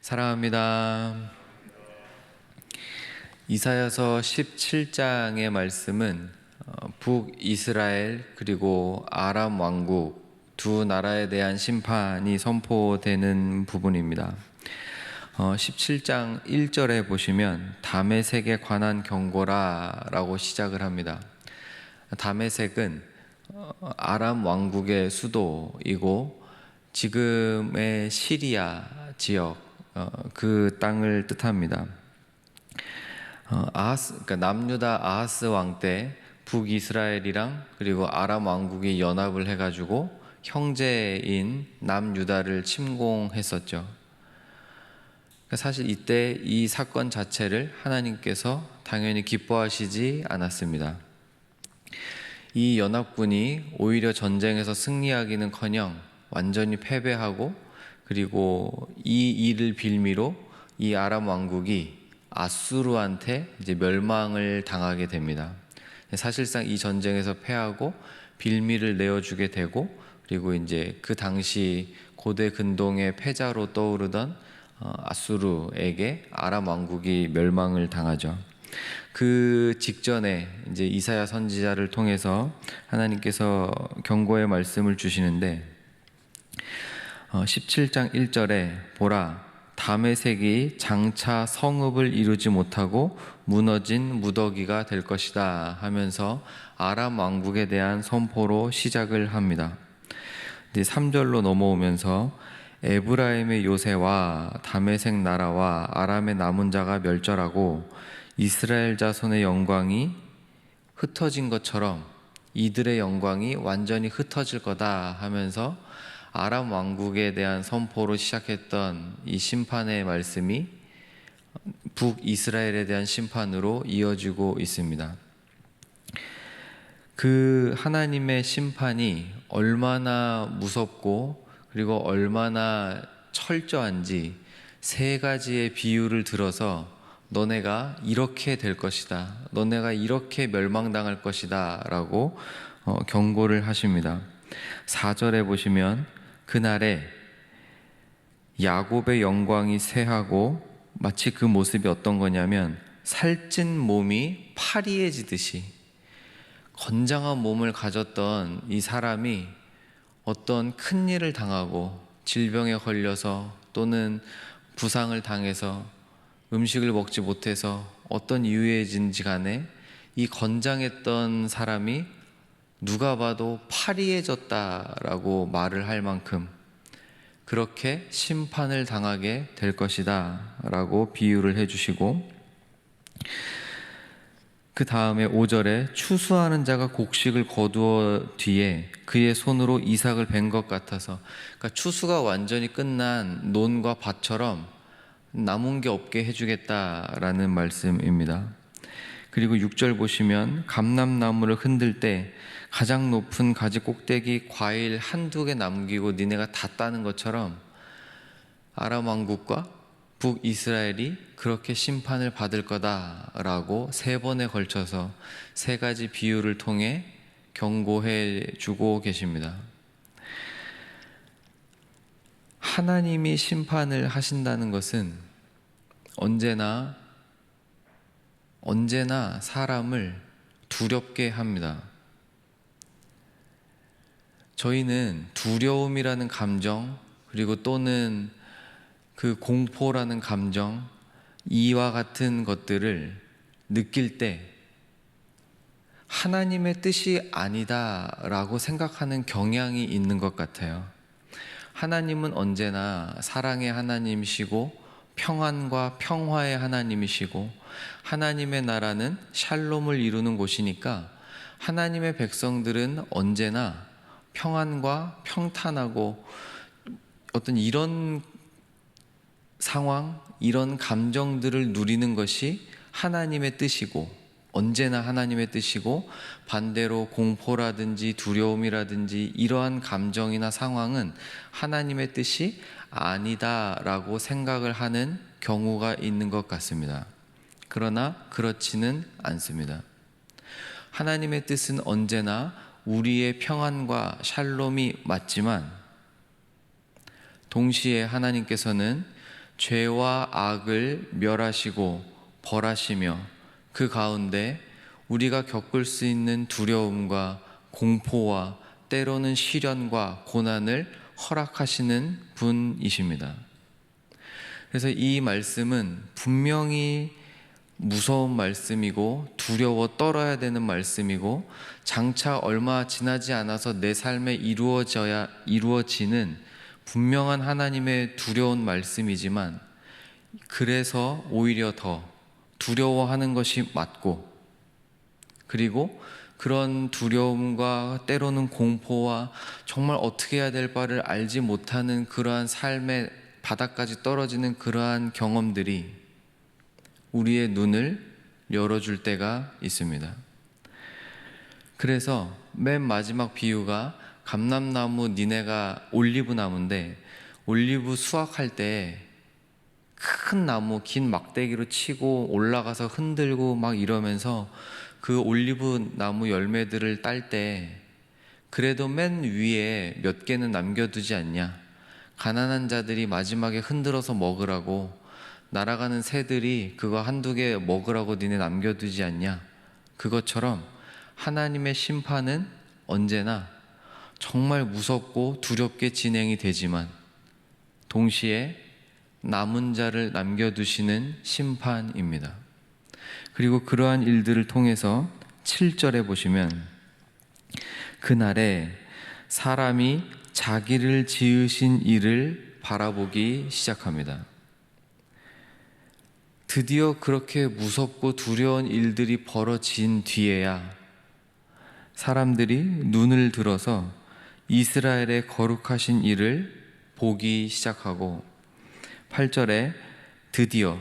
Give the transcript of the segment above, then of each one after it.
사랑합니다. 이사야서 17장의 말씀은 북이스라엘 그리고 아람 왕국 두 나라에 대한 심판이 선포되는 부분입니다. 17장 1절에 보시면 다메섹에 관한 경고라 라고 시작을 합니다. 다메섹은 아람 왕국의 수도이고 지금의 시리아 지역 그 땅을 뜻합니다. 그러니까 남유다 아하스 왕 때 북이스라엘이랑 그리고 아람 왕국이 연합을 해가지고 형제인 남유다를 침공했었죠. 사실 이때 이 사건 자체를 하나님께서 당연히 기뻐하시지 않았습니다. 이 연합군이 오히려 전쟁에서 승리하기는커녕 완전히 패배하고, 그리고 이 일을 빌미로 이 아람 왕국이 아수르한테 이제 멸망을 당하게 됩니다. 사실상 이 전쟁에서 패하고 빌미를 내어주게 되고, 그리고 이제 그 당시 고대 근동의 패자로 떠오르던 아수르에게 아람 왕국이 멸망을 당하죠. 그 직전에 이제 이사야 선지자를 통해서 하나님께서 경고의 말씀을 주시는데 17장 1절에 보라, 다메섹이 장차 성읍을 이루지 못하고 무너진 무더기가 될 것이다 하면서 아람 왕국에 대한 선포로 시작을 합니다. 3절로 넘어오면서 에브라임의 요새와 다메섹 나라와 아람의 남은 자가 멸절하고 이스라엘 자손의 영광이 흩어진 것처럼 이들의 영광이 완전히 흩어질 거다 하면서 아람 왕국에 대한 선포로 시작했던 이 심판의 말씀이 북이스라엘에 대한 심판으로 이어지고 있습니다. 그 하나님의 심판이 얼마나 무섭고 그리고 얼마나 철저한지 세 가지의 비유를 들어서 너네가 이렇게 될 것이다, 너네가 이렇게 멸망당할 것이다 라고 경고를 하십니다. 4절에 보시면 그날에 야곱의 영광이 쇠하고, 마치 그 모습이 어떤 거냐면 살찐 몸이 파리해지듯이, 건장한 몸을 가졌던 이 사람이 어떤 큰 일을 당하고 질병에 걸려서 또는 부상을 당해서 음식을 먹지 못해서 어떤 이유에진지 간에 이 건장했던 사람이 누가 봐도 파리해졌다라고 말을 할 만큼 그렇게 심판을 당하게 될 것이다 라고 비유를 해주시고, 그 다음에 5절에 추수하는 자가 곡식을 거두어 뒤에 그의 손으로 이삭을 벤 것 같아서, 그러니까 추수가 완전히 끝난 논과 밭처럼 남은 게 없게 해주겠다라는 말씀입니다. 그리고 6절 보시면 감람나무를 흔들 때 가장 높은 가지 꼭대기 과일 한두 개 남기고 니네가 다 따는 것처럼 아람 왕국과 북이스라엘이 그렇게 심판을 받을 거다라고 세 번에 걸쳐서 세 가지 비유를 통해 경고해 주고 계십니다. 하나님이 심판을 하신다는 것은 언제나 사람을 두렵게 합니다. 저희는 두려움이라는 감정, 그리고 또는 그 공포라는 감정, 이와 같은 것들을 느낄 때 하나님의 뜻이 아니다라고 생각하는 경향이 있는 것 같아요. 하나님은 언제나 사랑의 하나님이시고 평안과 평화의 하나님이시고, 하나님의 나라는 샬롬을 이루는 곳이니까 하나님의 백성들은 언제나 평안과 평탄하고 어떤 이런 상황, 이런 감정들을 누리는 것이 하나님의 뜻이고, 언제나 하나님의 뜻이고, 반대로 공포라든지 두려움이라든지 이러한 감정이나 상황은 하나님의 뜻이 아니다라고 생각을 하는 경우가 있는 것 같습니다. 그러나 그렇지는 않습니다. 하나님의 뜻은 언제나 우리의 평안과 샬롬이 맞지만, 동시에 하나님께서는 죄와 악을 멸하시고 벌하시며 그 가운데 우리가 겪을 수 있는 두려움과 공포와 때로는 시련과 고난을 허락하시는 분이십니다. 그래서 이 말씀은 분명히 무서운 말씀이고 두려워 떨어야 되는 말씀이고 장차 얼마 지나지 않아서 내 삶에 이루어지는 분명한 하나님의 두려운 말씀이지만, 그래서 오히려 더 두려워하는 것이 맞고, 그리고 그런 두려움과 때로는 공포와 정말 어떻게 해야 될 바를 알지 못하는 그러한 삶의 바닥까지 떨어지는 그러한 경험들이 우리의 눈을 열어줄 때가 있습니다. 그래서 맨 마지막 비유가 감람나무, 니네가 올리브 나무인데, 올리브 수확할 때 큰 나무, 긴 막대기로 치고 올라가서 흔들고 막 이러면서 그 올리브 나무 열매들을 딸 때 그래도 맨 위에 몇 개는 남겨두지 않냐, 가난한 자들이 마지막에 흔들어서 먹으라고, 날아가는 새들이 그거 한두 개 먹으라고 니네 남겨두지 않냐. 그것처럼 하나님의 심판은 언제나 정말 무섭고 두렵게 진행이 되지만 동시에 남은 자를 남겨두시는 심판입니다. 그리고 그러한 일들을 통해서 7절에 보시면, 그날에 사람이 자기를 지으신 이를 바라보기 시작합니다. 드디어 그렇게 무섭고 두려운 일들이 벌어진 뒤에야 사람들이 눈을 들어서 이스라엘의 거룩하신 이를 보기 시작하고, 8절에 드디어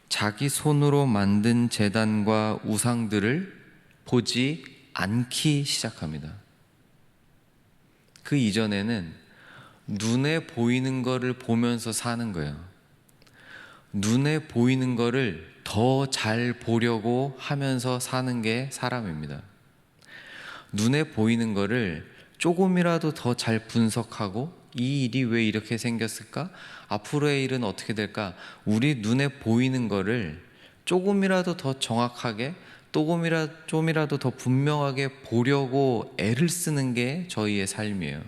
자기 손으로 만든 제단과 우상들을 보지 않기 시작합니다. 그 이전에는 눈에 보이는 거를 보면서 사는 거예요. 눈에 보이는 거를 더 잘 보려고 하면서 사는 게 사람입니다. 눈에 보이는 거를 조금이라도 더 잘 분석하고, 이 일이 왜 이렇게 생겼을까? 앞으로의 일은 어떻게 될까? 우리 눈에 보이는 거를 조금이라도 더 정확하게, 좀이라도 더 분명하게 보려고 애를 쓰는 게 저희의 삶이에요.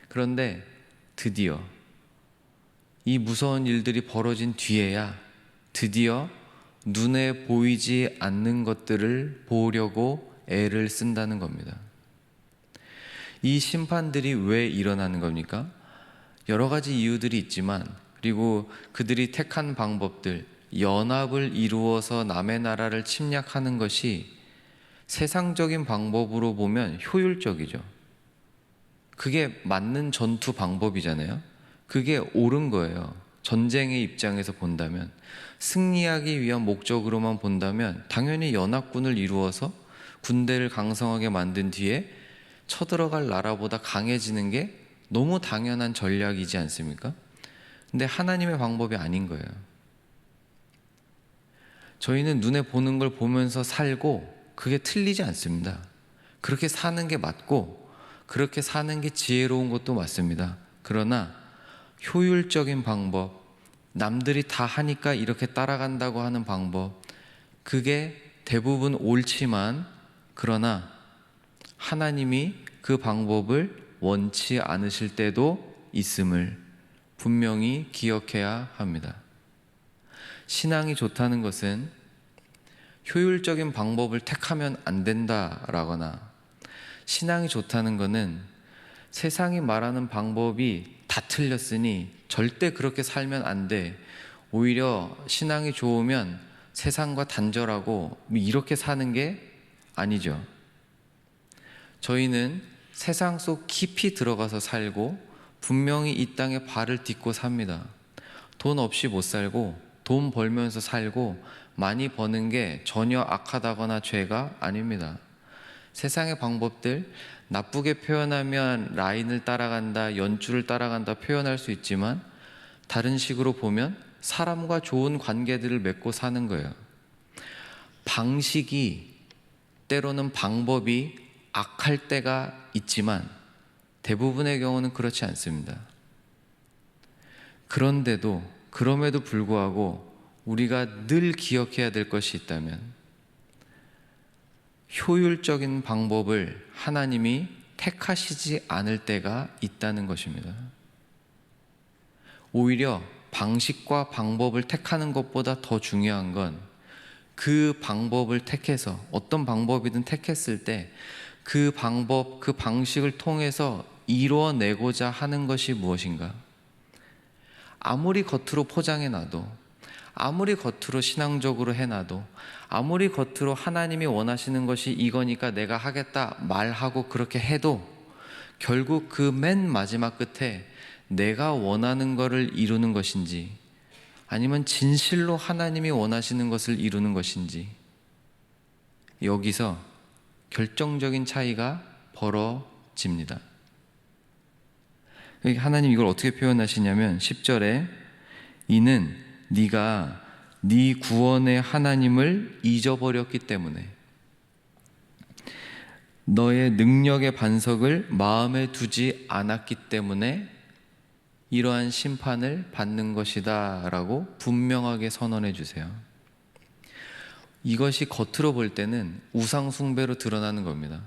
그런데 드디어 이 무서운 일들이 벌어진 뒤에야 드디어 눈에 보이지 않는 것들을 보려고 애를 쓴다는 겁니다. 이 심판들이 왜 일어나는 겁니까? 여러 가지 이유들이 있지만, 그리고 그들이 택한 방법들, 연합을 이루어서 남의 나라를 침략하는 것이 세상적인 방법으로 보면 효율적이죠. 그게 맞는 전투 방법이잖아요. 그게 옳은 거예요. 전쟁의 입장에서 본다면, 승리하기 위한 목적으로만 본다면 당연히 연합군을 이루어서 군대를 강성하게 만든 뒤에 쳐들어갈 나라보다 강해지는 게 너무 당연한 전략이지 않습니까? 근데 하나님의 방법이 아닌 거예요. 저희는 눈에 보는 걸 보면서 살고 그게 틀리지 않습니다. 그렇게 사는 게 맞고 그렇게 사는 게 지혜로운 것도 맞습니다. 그러나 효율적인 방법, 남들이 다 하니까 이렇게 따라간다고 하는 방법, 그게 대부분 옳지만, 그러나 하나님이 그 방법을 원치 않으실 때도 있음을 분명히 기억해야 합니다. 신앙이 좋다는 것은 효율적인 방법을 택하면 안 된다라거나, 신앙이 좋다는 것은 세상이 말하는 방법이 다 틀렸으니 절대 그렇게 살면 안 돼, 오히려 신앙이 좋으면 세상과 단절하고 이렇게 사는 게 아니죠. 저희는 세상 속 깊이 들어가서 살고 분명히 이 땅에 발을 딛고 삽니다. 돈 없이 못 살고 돈 벌면서 살고, 많이 버는 게 전혀 악하다거나 죄가 아닙니다. 세상의 방법들, 나쁘게 표현하면 라인을 따라간다, 연줄을 따라간다 표현할 수 있지만, 다른 식으로 보면 사람과 좋은 관계들을 맺고 사는 거예요. 방식이, 때로는 방법이 악할 때가 있지만 대부분의 경우는 그렇지 않습니다. 그런데도 그럼에도 불구하고 우리가 늘 기억해야 될 것이 있다면 효율적인 방법을 하나님이 택하시지 않을 때가 있다는 것입니다. 오히려 방식과 방법을 택하는 것보다 더 중요한 건 그 방법을 택해서 어떤 방법이든 택했을 때 그 방법, 그 방식을 통해서 이루어내고자 하는 것이 무엇인가? 아무리 겉으로 포장해놔도, 아무리 겉으로 신앙적으로 해놔도, 아무리 겉으로 하나님이 원하시는 것이 이거니까 내가 하겠다 말하고 그렇게 해도 결국 그 맨 마지막 끝에 내가 원하는 것을 이루는 것인지 아니면 진실로 하나님이 원하시는 것을 이루는 것인지 여기서 결정적인 차이가 벌어집니다. 하나님 이걸 어떻게 표현하시냐면 10절에 이는 네가 네 구원의 하나님을 잊어버렸기 때문에 너의 능력의 반석을 마음에 두지 않았기 때문에 이러한 심판을 받는 것이다 라고 분명하게 선언해 주세요. 이것이 겉으로 볼 때는 우상 숭배로 드러나는 겁니다.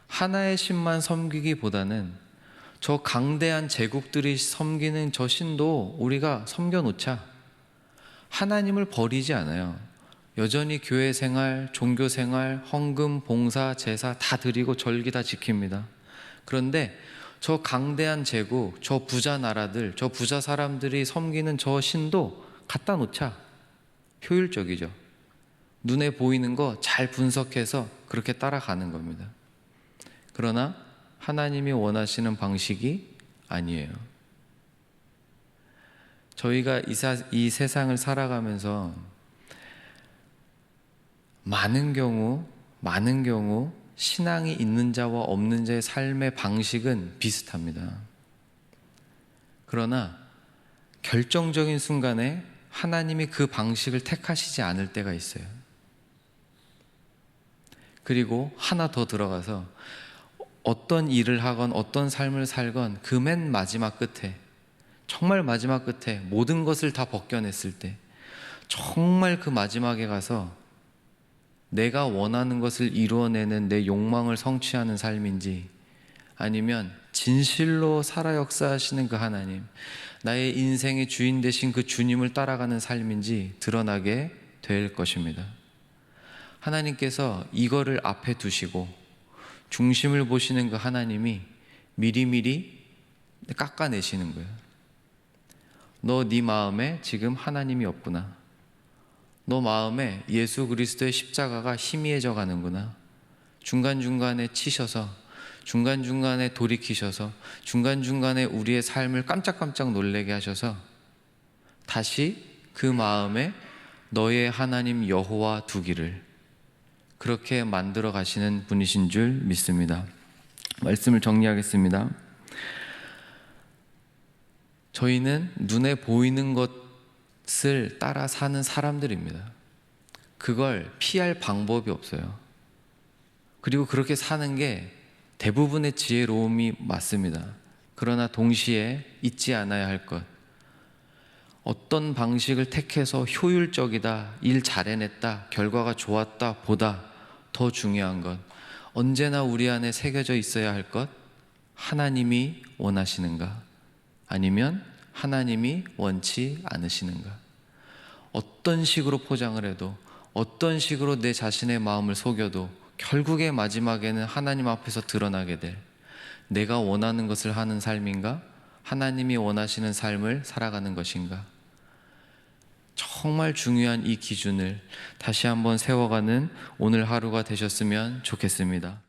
하나의 신만 섬기기보다는 저 강대한 제국들이 섬기는 저 신도 우리가 섬겨놓자. 하나님을 버리지 않아요. 여전히 교회 생활, 종교 생활, 헌금, 봉사, 제사 다 드리고 절기 다 지킵니다. 그런데 저 강대한 제국, 저 부자 나라들, 저 부자 사람들이 섬기는 저 신도 갖다 놓자. 효율적이죠. 눈에 보이는 거 잘 분석해서 그렇게 따라가는 겁니다. 그러나 하나님이 원하시는 방식이 아니에요. 저희가 이 세상을 살아가면서 많은 경우 신앙이 있는 자와 없는 자의 삶의 방식은 비슷합니다. 그러나 결정적인 순간에 하나님이 그 방식을 택하시지 않을 때가 있어요. 그리고 하나 더 들어가서 어떤 일을 하건 어떤 삶을 살건 그 맨 마지막 끝에, 정말 마지막 끝에 모든 것을 다 벗겨냈을 때 정말 그 마지막에 가서 내가 원하는 것을 이루어내는 내 욕망을 성취하는 삶인지 아니면 진실로 살아 역사하시는 그 하나님, 나의 인생의 주인 되신 그 주님을 따라가는 삶인지 드러나게 될 것입니다. 하나님께서 이거를 앞에 두시고 중심을 보시는 그 하나님이 미리미리 깎아내시는 거예요. 너 네 마음에 지금 하나님이 없구나. 너 마음에 예수 그리스도의 십자가가 희미해져 가는구나. 중간중간에 치셔서, 중간중간에 돌이키셔서, 중간중간에 우리의 삶을 깜짝깜짝 놀라게 하셔서 다시 그 마음에 너의 하나님 여호와 두기를 그렇게 만들어 가시는 분이신 줄 믿습니다. 말씀을 정리하겠습니다. 저희는 눈에 보이는 것을 따라 사는 사람들입니다. 그걸 피할 방법이 없어요. 그리고 그렇게 사는 게 대부분의 지혜로움이 맞습니다. 그러나 동시에 잊지 않아야 할 것, 어떤 방식을 택해서 효율적이다, 일 잘해냈다, 결과가 좋았다 보다 더 중요한 것, 언제나 우리 안에 새겨져 있어야 할 것, 하나님이 원하시는가 아니면 하나님이 원치 않으시는가. 어떤 식으로 포장을 해도, 어떤 식으로 내 자신의 마음을 속여도 결국에 마지막에는 하나님 앞에서 드러나게 될, 내가 원하는 것을 하는 삶인가, 하나님이 원하시는 삶을 살아가는 것인가. 정말 중요한 이 기준을 다시 한번 세워가는 오늘 하루가 되셨으면 좋겠습니다.